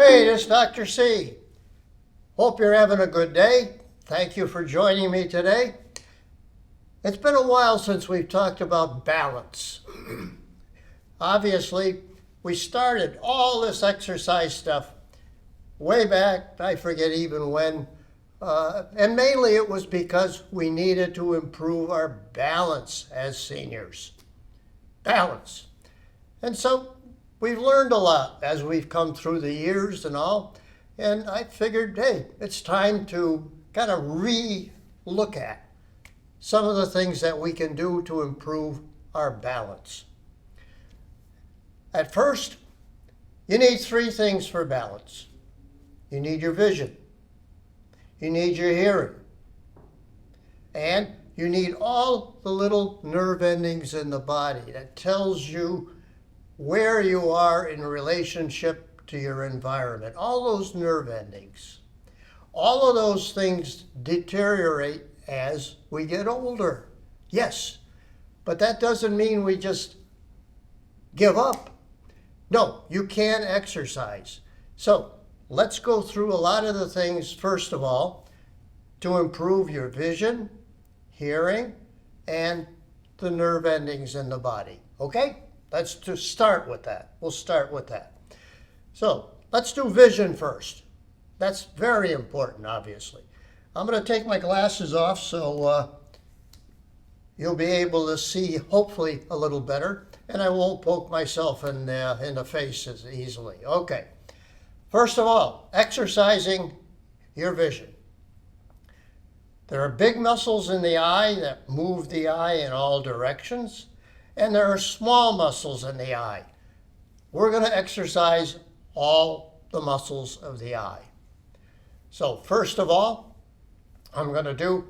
Hey, this is Dr. C. Hope you're having a good day. Thank you for joining me today. It's been a while since we've talked about balance. Obviously, we started all this exercise stuff way back, I forget even when, and mainly it was because we needed to improve our balance as seniors. Balance. And so we've learned a lot as we've come through the years and all, and I figured, hey, it's time to kind of re-look at some of the things that we can do to improve our balance. At first, you need three things for balance. You need your vision, you need your hearing, and you need all the little nerve endings in the body that tells you where you are in relationship to your environment. All those nerve endings. All of those things deteriorate as we get older. Yes, but that doesn't mean we just give up. No, you can exercise. So let's go through a lot of the things, first of all, to improve your vision, hearing, and the nerve endings in the body. Okay? Let's just start with that. We'll start with that. So let's do vision first. That's very important, obviously. I'm going to take my glasses off so you'll be able to see, hopefully, a little better, and I won't poke myself in the face as easily. Okay. First of all, exercising your vision. There are big muscles in the eye that move the eye in all directions, and there are small muscles in the eye. We're going to exercise all the muscles of the eye. So first of all, I'm going to do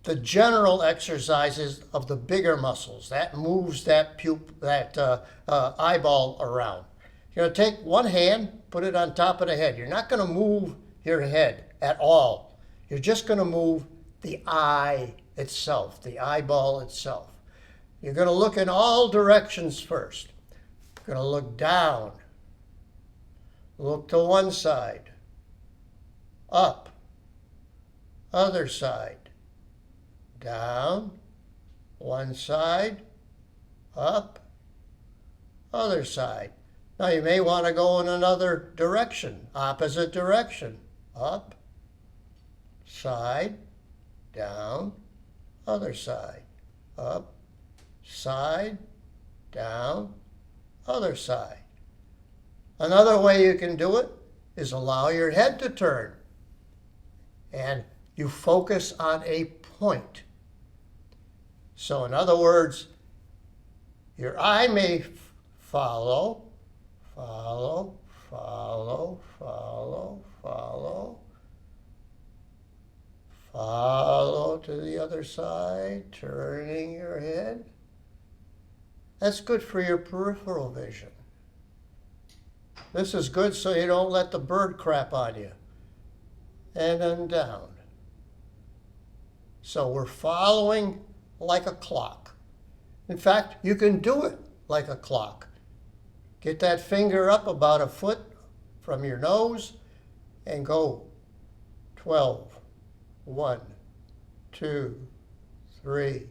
the general exercises of the bigger muscles. That moves that eyeball around. You're going to take one hand, put it on top of the head. You're not going to move your head at all. You're just going to move the eye itself, the eyeball itself. You're going to look in all directions first. You're going to look down, look to one side, up, other side, down, one side, up, other side. Now you may want to go in another direction, opposite direction, up, side, down, other side, up, side, down, other side. Another way you can do it is allow your head to turn and you focus on a point. So in other words, your eye may follow, follow, follow, follow, follow, follow to the other side, turning your head. That's good for your peripheral vision. This is good so you don't let the bird crap on you. And then down. So we're following like a clock. In fact, you can do it like a clock. Get that finger up about a foot from your nose and go 12, 1, 2, 3,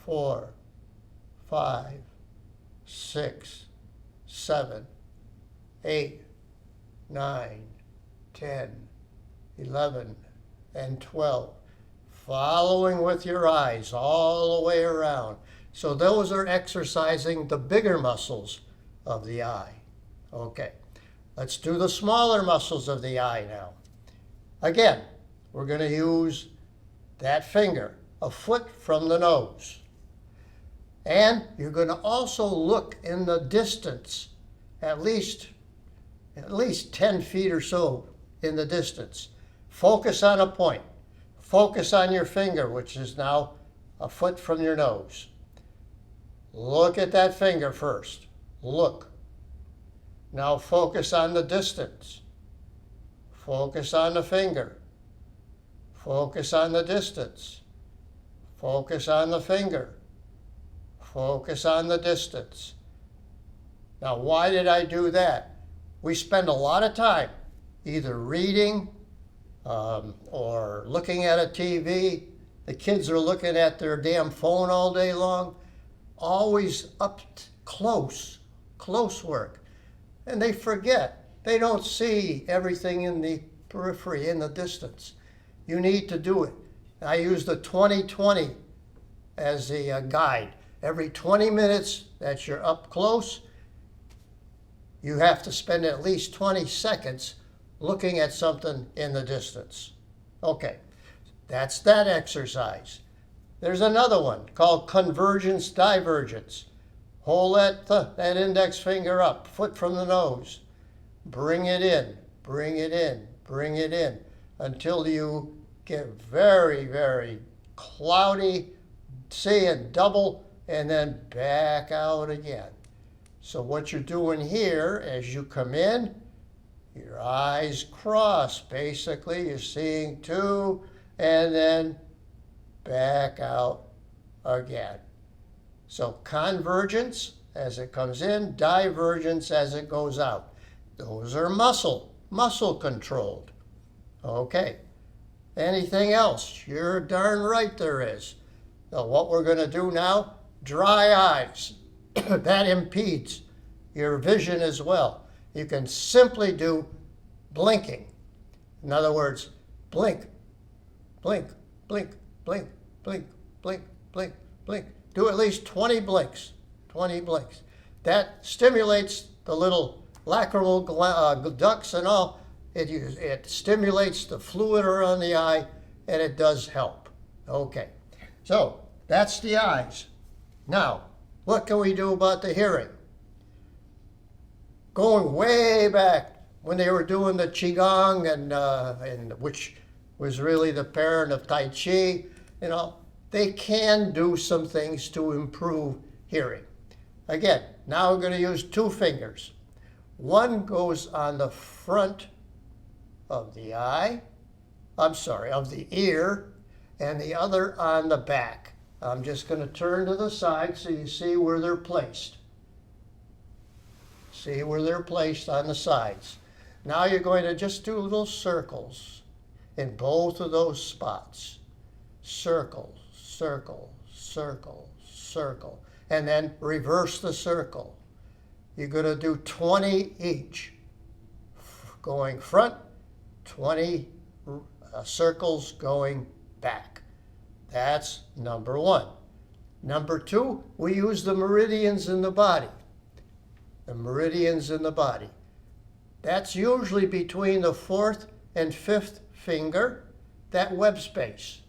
4, 5, 6, 7, 8, 9, 10, 11, and 12. Following with your eyes all the way around. So those are exercising the bigger muscles of the eye. Okay, let's do the smaller muscles of the eye now. Again, we're going to use that finger a foot from the nose. And you're going to also look in the distance, at least 10 feet or so in the distance. Focus on a point. Focus on your finger, which is now a foot from your nose. Look at that finger first. Look. Now focus on the distance. Focus on the finger. Focus on the distance. Focus on the finger. Focus on the distance. Now, why did I do that? We spend a lot of time either reading or looking at a TV. The kids are looking at their damn phone all day long. Always close work. And they forget. They don't see everything in the periphery, in the distance. You need to do it. I use the 20-20 as a guide. Every 20 minutes that you're up close, you have to spend at least 20 seconds looking at something in the distance. Okay, that's that exercise. There's another one called convergence divergence. Hold that index finger up, foot from the nose. Bring it in, bring it in, bring it in until you get very, very cloudy, seeing double, and then back out again. So what you're doing here, as you come in, your eyes cross. Basically, you're seeing two, and then back out again. So convergence as it comes in, divergence as it goes out. Those are muscle controlled. Okay. Anything else? You're darn right there is. So what we're going to do now, dry eyes. That impedes your vision as well. You can simply do blinking. In other words, blink, blink, blink, blink, blink, blink, blink, blink. Do at least 20 blinks. 20 blinks. That stimulates the little lacrimal ducts and all. It stimulates the fluid around the eye, and it does help. Okay, so that's the eyes. Now, what can we do about the hearing? Going way back when they were doing the Qigong, and which was really the parent of Tai Chi, they can do some things to improve hearing. Again, now we're going to use two fingers. One goes on the front of the of the ear, and the other on the back. I'm just going to turn to the side so you see where they're placed. See where they're placed on the sides. Now you're going to just do little circles in both of those spots. Circle, circle, circle, circle. And then reverse the circle. You're going to do 20 each. Going front, 20 circles going back. That's number one. Number two, we use the meridians in the body. The meridians in the body. That's usually between the fourth and fifth finger, that web space.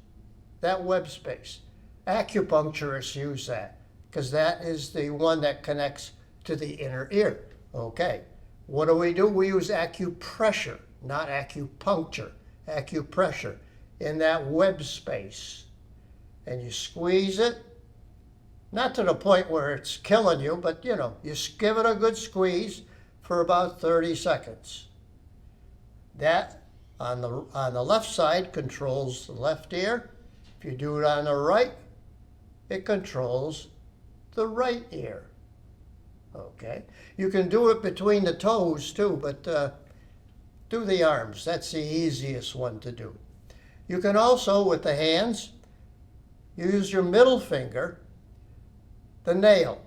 That web space. Acupuncturists use that because that is the one that connects to the inner ear. Okay. What do? We use acupressure, not acupuncture. Acupressure in that web space. And you squeeze it, not to the point where it's killing you, but you give it a good squeeze for about 30 seconds. That on the left side controls the left ear. If you do it on the right, it controls the right ear. Okay. You can do it between the toes too, but do the arms. That's the easiest one to do. You can also, with the hands, use your middle finger, the nail,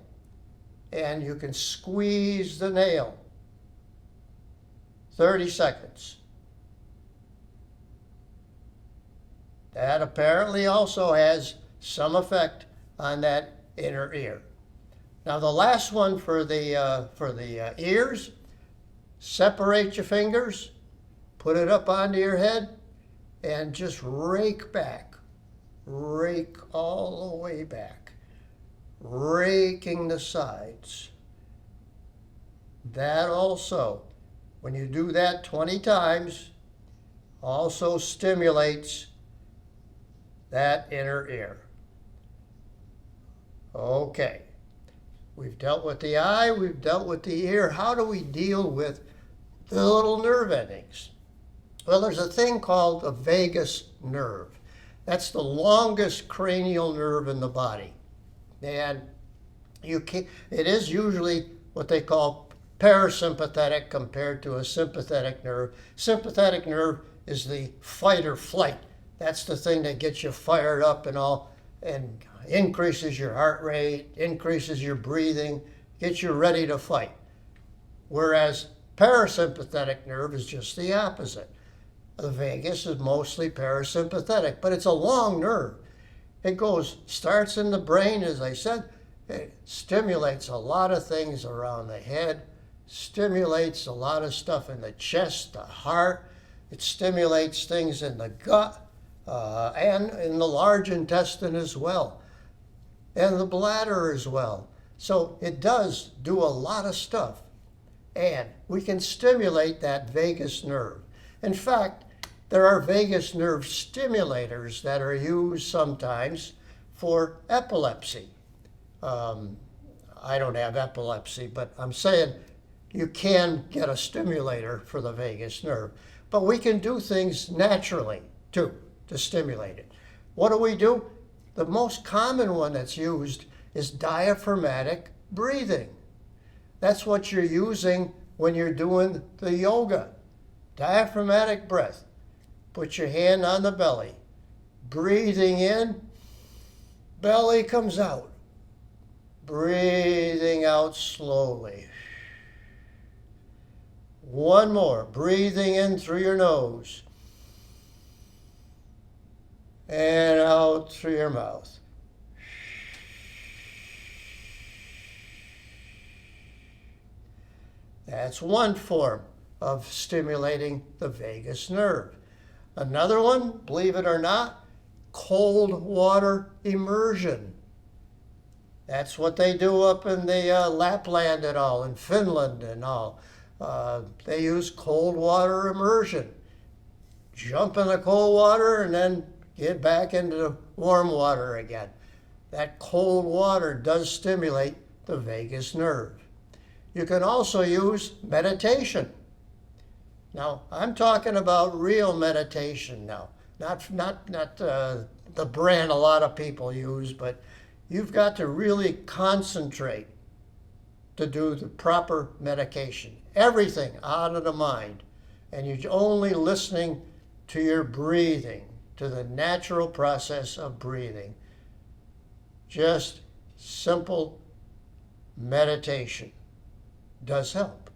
and you can squeeze the nail. 30 seconds. That apparently also has some effect on that inner ear. Now the last one for the ears, separate your fingers, put it up onto your head, and just rake back. Rake all the way back. Raking the sides. That also, when you do that 20 times, also stimulates that inner ear. Okay. We've dealt with the eye, we've dealt with the ear. How do we deal with the little nerve endings? Well, there's a thing called the vagus nerve. That's the longest cranial nerve in the body. And it is usually what they call parasympathetic compared to a sympathetic nerve. Sympathetic nerve is the fight or flight. That's the thing that gets you fired up and all, and increases your heart rate, increases your breathing, gets you ready to fight. Whereas parasympathetic nerve is just the opposite. The vagus is mostly parasympathetic, but it's a long nerve. It starts in the brain, as I said. It stimulates a lot of things around the head, stimulates a lot of stuff in the chest, the heart. It stimulates things in the gut and in the large intestine as well, and the bladder as well. So it does do a lot of stuff, and we can stimulate that vagus nerve. In fact, there are vagus nerve stimulators that are used sometimes for epilepsy. I don't have epilepsy, but I'm saying you can get a stimulator for the vagus nerve. But we can do things naturally, too, to stimulate it. What do? The most common one that's used is diaphragmatic breathing. That's what you're using when you're doing the yoga. Diaphragmatic breath. Put your hand on the belly. Breathing in, belly comes out. Breathing out slowly. One more. Breathing in through your nose. And out through your mouth. That's one form of stimulating the vagus nerve. Another one, believe it or not, cold water immersion. That's what they do up in the Lapland and all, in Finland and all. They use cold water immersion. Jump in the cold water and then get back into the warm water again. That cold water does stimulate the vagus nerve. You can also use meditation. Now, I'm talking about real meditation now, not the brand a lot of people use, but you've got to really concentrate to do the proper medication. Everything out of the mind, and you're only listening to your breathing, to the natural process of breathing. Just simple meditation does help.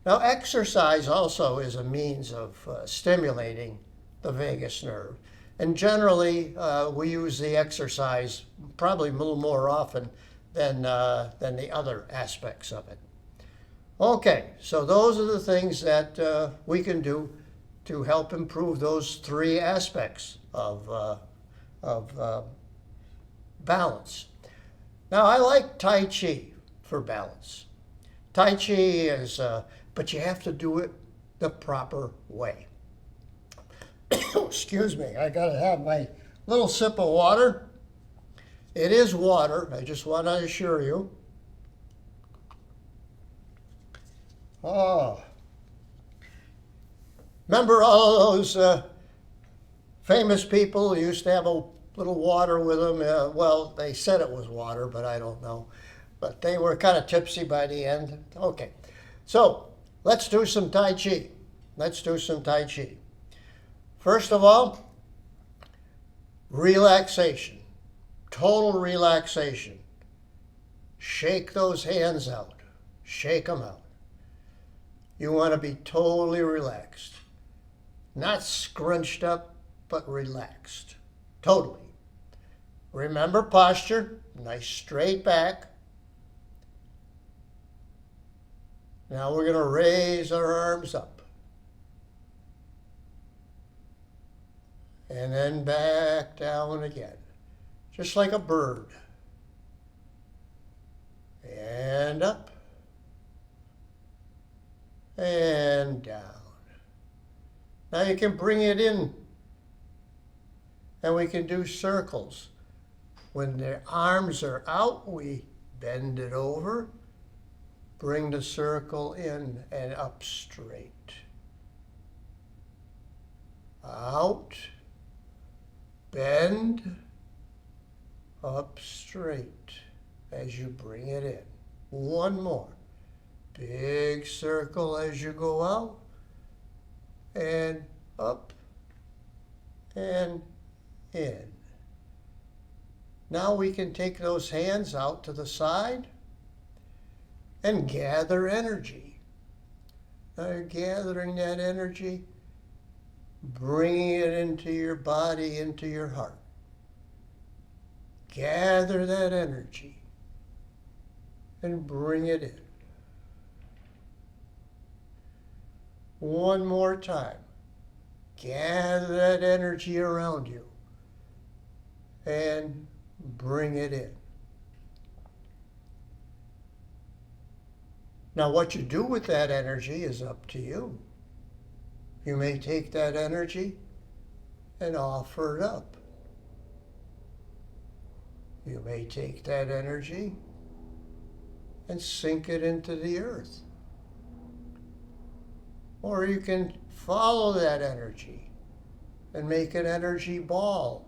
Now, exercise also is a means of stimulating the vagus nerve. And generally, we use the exercise probably a little more often than the other aspects of it. Okay, so those are the things that we can do to help improve those three aspects of balance. Now, I like Tai Chi for balance. Tai Chi is, but you have to do it the proper way. Excuse me, I gotta have my little sip of water. It is water, I just want to assure you. Oh, remember all those famous people who used to have a little water with them? Well, they said it was water, but I don't know. But they were kind of tipsy by the end. Okay, so let's do some Tai Chi. Let's do some Tai Chi. First of all, relaxation, total relaxation. Shake those hands out. Shake them out. You want to be totally relaxed. Not scrunched up, but relaxed. Totally. Remember posture, nice straight back. Now we're going to raise our arms up. And then back down again. Just like a bird. And up. And down. Now you can bring it in. And we can do circles. When the arms are out, we bend it over. Bring the circle in and up straight. Out. Bend. Up straight as you bring it in. One more. big circle as you go out, and up and in. Now we can take those hands out to the side and gather energy. Now you're gathering that energy, bringing it into your body, into your heart. Gather that energy and bring it in. One more time. Gather that energy around you and bring it in. Now, what you do with that energy is up to you. You may take that energy and offer it up. You may take that energy and sink it into the earth. Or you can follow that energy and make an energy ball,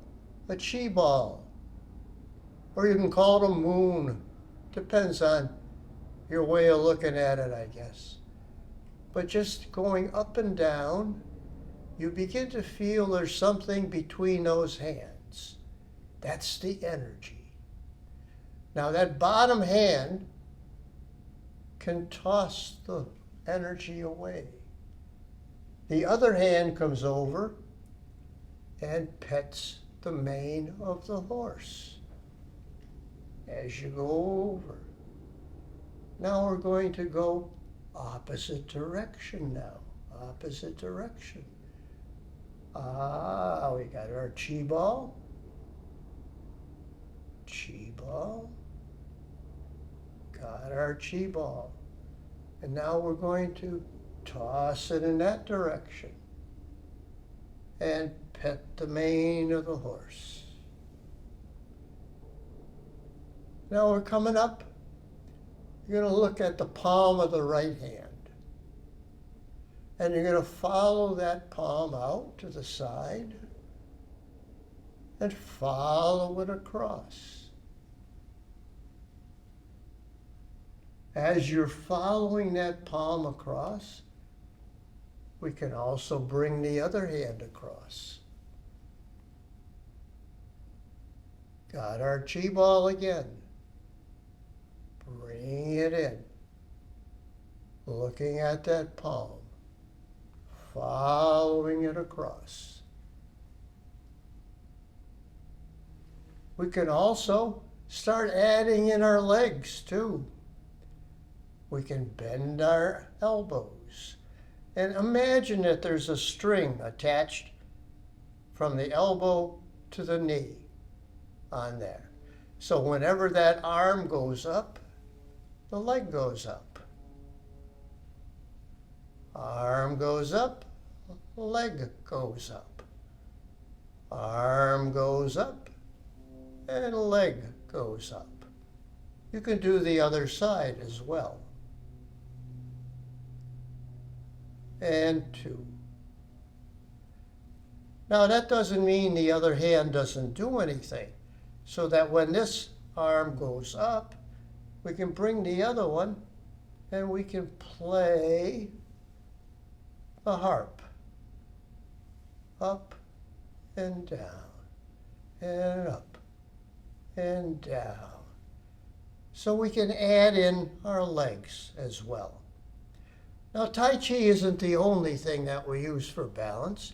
a chi ball. Or you can call it a moon. Depends on your way of looking at it, I guess. But just going up and down, you begin to feel there's something between those hands. That's the energy. Now that bottom hand can toss the energy away. The other hand comes over and pets the mane of the horse as you go over. Now we're going to go opposite direction now. Opposite direction. We got our chi ball. Chi ball. Got our chi ball. And now we're going to toss it in that direction and pet the mane of the horse. Now we're coming up. You're going to look at the palm of the right hand. And you're going to follow that palm out to the side and follow it across. As you're following that palm across, we can also bring the other hand across. Got our chi ball again. Bring it in. Looking at that palm. Following it across. We can also start adding in our legs too. We can bend our elbows. And imagine that there's a string attached from the elbow to the knee on there. So whenever that arm goes up, the leg goes up. Arm goes up, leg goes up. Arm goes up, and leg goes up. You can do the other side as well. And 2. Now that doesn't mean the other hand doesn't do anything. So that when this arm goes up, we can bring the other one and we can play the harp. Up and down, and up and down. So we can add in our legs as well. Now, Tai Chi isn't the only thing that we use for balance.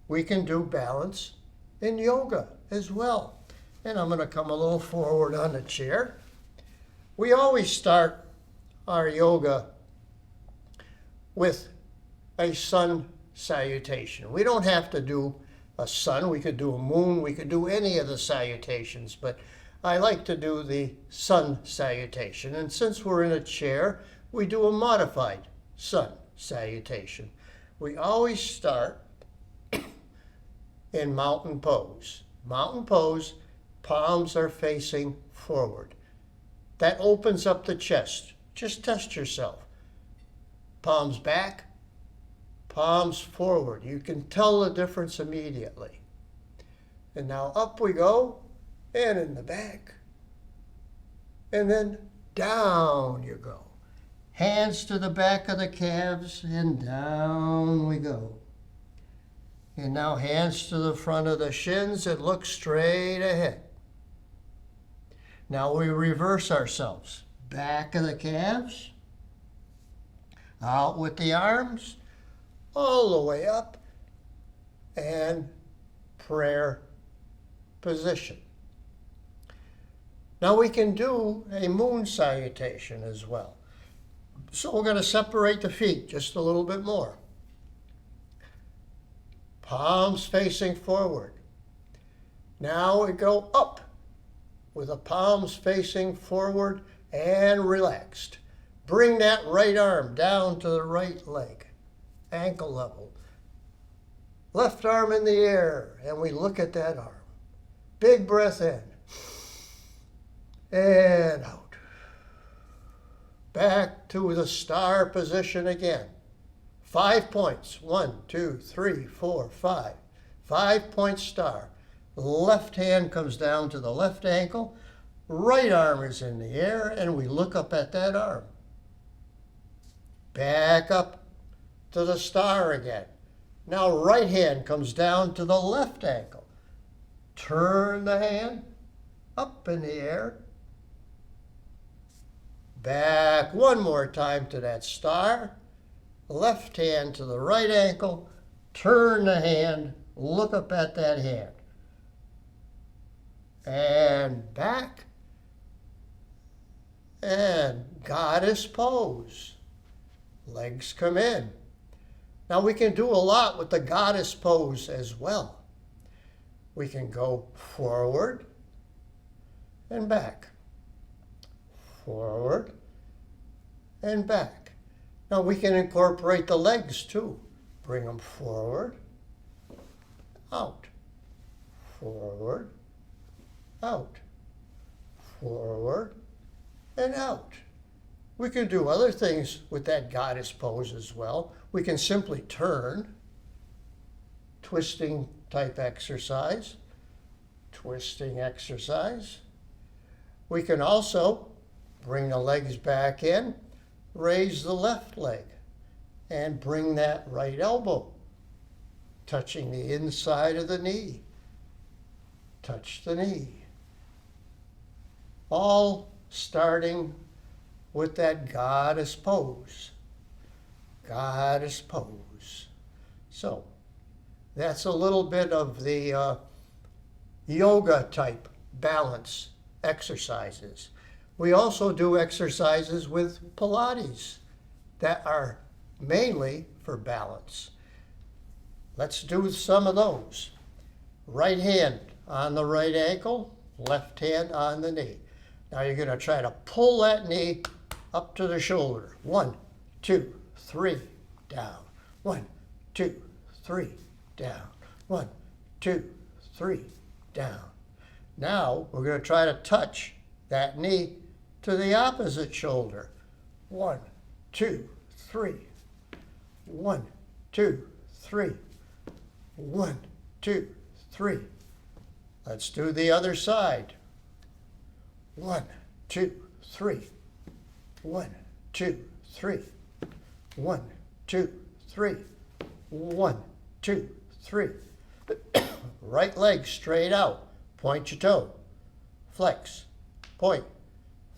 We can do balance in yoga as well. And I'm going to come a little forward on the chair. We always start our yoga with a sun salutation. We don't have to do a sun. We could do a moon. We could do any of the salutations. But I like to do the sun salutation. And since we're in a chair, we do a modified sun salutation. We always start in mountain pose. Mountain pose, palms are facing forward. That opens up the chest. Just test yourself. Palms back, palms forward. You can tell the difference immediately. And now up we go, and in the back. And then down you go. Hands to the back of the calves, and down we go. And now hands to the front of the shins and look straight ahead. Now we reverse ourselves. Back of the calves, out with the arms, all the way up, and prayer position. Now we can do a moon salutation as well. So we're going to separate the feet just a little bit more. Palms facing forward. Now we go up with the palms facing forward and relaxed. Bring that right arm down to the right leg, ankle level. Left arm in the air, and we look at that arm. Big breath in and out. Back to the star position again. 5 points. 1, 2, 3, 4, 5. 5-point star. Left hand comes down to the left ankle. Right arm is in the air, and we look up at that arm. Back up to the star again. Now right hand comes down to the left ankle. Turn the hand up in the air. Back one more time to that star. Left hand to the right ankle. Turn the hand. Look up at that hand. And back. And goddess pose. Legs come in. Now we can do a lot with the goddess pose as well. We can go forward and back. Forward and back. Now we can incorporate the legs too. Bring them forward, out, forward, out, forward, and out. We can do other things with that goddess pose as well. We can simply turn, twisting type exercise, twisting exercise. We can also bring the legs back in, raise the left leg, and bring that right elbow, touching the inside of the knee. Touch the knee. All starting with that goddess pose. Goddess pose. So, that's a little bit of the yoga type balance exercises. We also do exercises with Pilates that are mainly for balance. Let's do some of those. Right hand on the right ankle, left hand on the knee. Now you're going to try to pull that knee up to the shoulder. 1, 2, 3, down. 1, 2, 3, down. 1, 2, 3, down. Now we're going to try to touch that knee to the opposite shoulder. 1, 2, 3. 1, 2, 3. 1, 2, 3. Let's do the other side. 1, 2, 3. 1, 2, 3. 1, 2, 3. 1, 2, 3. Right leg straight out. Point your toe. Flex. Point.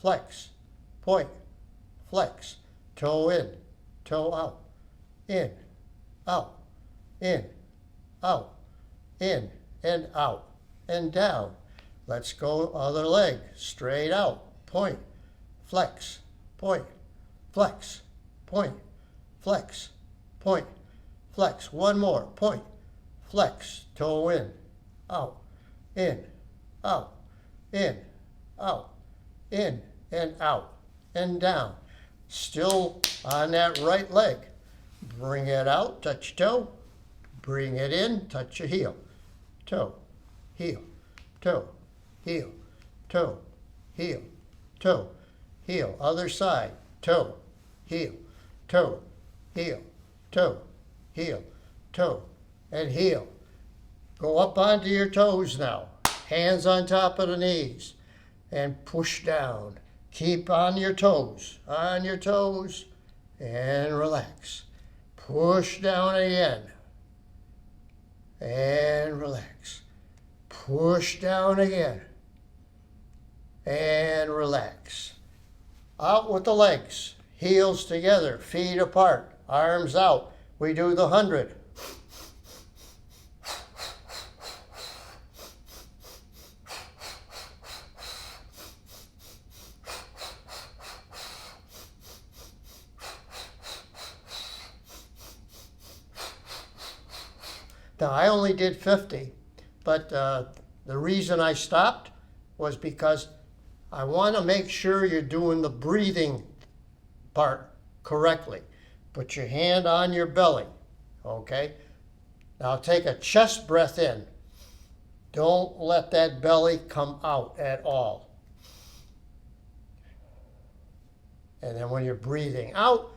Flex. Point. Flex. Toe in. Toe out. In. Out. In. Out. In. And out. And down. Let's go other leg. Straight out. Point. Flex. Point. Flex. Point. Flex. Point. Flex. One more. Point. Flex. Toe in. Out. In. Out. In. Out. In. And out. And down. Still on that right leg. Bring it out. Touch toe. Bring it in. Touch your heel. Toe. Heel. Toe. Heel. Toe. Heel. Toe. Heel. Other side. Toe. Heel. Toe. Heel. Toe. Heel. Toe. And heel. Go up onto your toes now. Hands on top of the knees. And push down. Keep on your toes. On your toes. and relax. Push down again and relax. Push down again and relax. Out with the legs, heels together, feet apart, arms out. We do the 100. Now, I only did 50, but the reason I stopped was because I want to make sure you're doing the breathing part correctly. Put your hand on your belly, okay? Now take a chest breath in. Don't let that belly come out at all. And then when you're breathing out,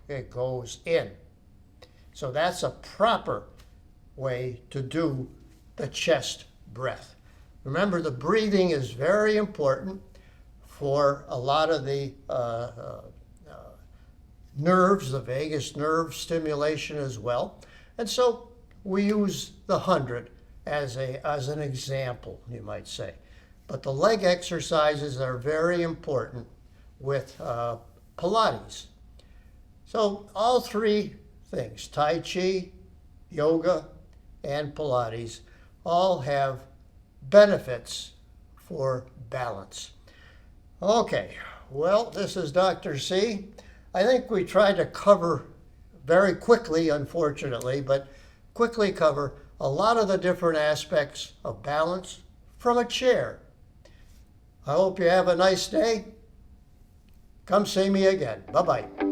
it goes in. So that's a proper way to do the chest breath. Remember, the breathing is very important for a lot of the nerves, the vagus nerve stimulation as well. And so we use the 100 as an example, you might say. But the leg exercises are very important with Pilates. So all three things, Tai Chi, yoga, and Pilates, all have benefits for balance. Okay, well, this is Dr. C. I think we tried to cover very quickly, unfortunately, but quickly cover a lot of the different aspects of balance from a chair. I hope you have a nice day. Come see me again. Bye-bye.